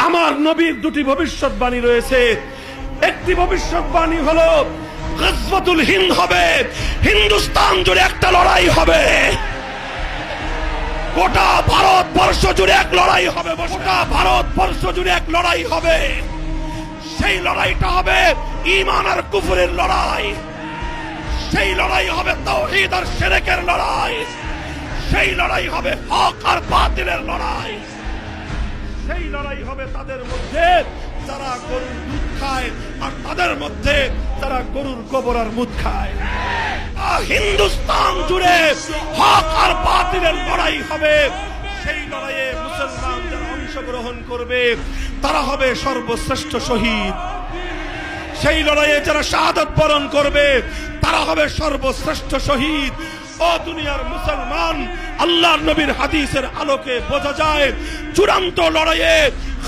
আমার নবীর দুটি ভবিষ্যৎবাণী রয়েছে। একটি ভবিষ্যৎবাণী হলো গজওয়াতুল হিন্দ হবে, হিন্দুস্তান জুড়ে একটা লড়াই হবে, গোটা ভারতবর্ষ জুড়ে এক লড়াই হবে, গোটা ভারতবর্ষ জুড়ে এক লড়াই হবে। সেই লড়াইটা হবে ঈমান আর কুফরের লড়াই, সেই লড়াই হবে তাওহীদ আর শিরকের লড়াই, সেই লড়াই হবে হক আর বাতিলের লড়াই, সেই লড়াই হবে তাদের মধ্যে যারা গরুর দুধ খায় আর তাদের মধ্যে যারা গরুর গোবর আর মুদ খায়। হিন্দুস্তান জুড়ে হক আর বাতিলের লড়াই হবে। সেই লড়াইয়ে মুসলমান যারা অংশগ্রহণ করবে তারা হবে সর্বশ্রেষ্ঠ শহীদ। সেই লড়াইয়ে যারা শাহাদাত বরণ করবে তারা হবে সর্বশ্রেষ্ঠ শহীদ। ও দুনিয়ার মুসলমান, আল্লাহর নবীর হাদিসের আলোকে বোঝা যায় চূড়ান্ত লড়াইয়ে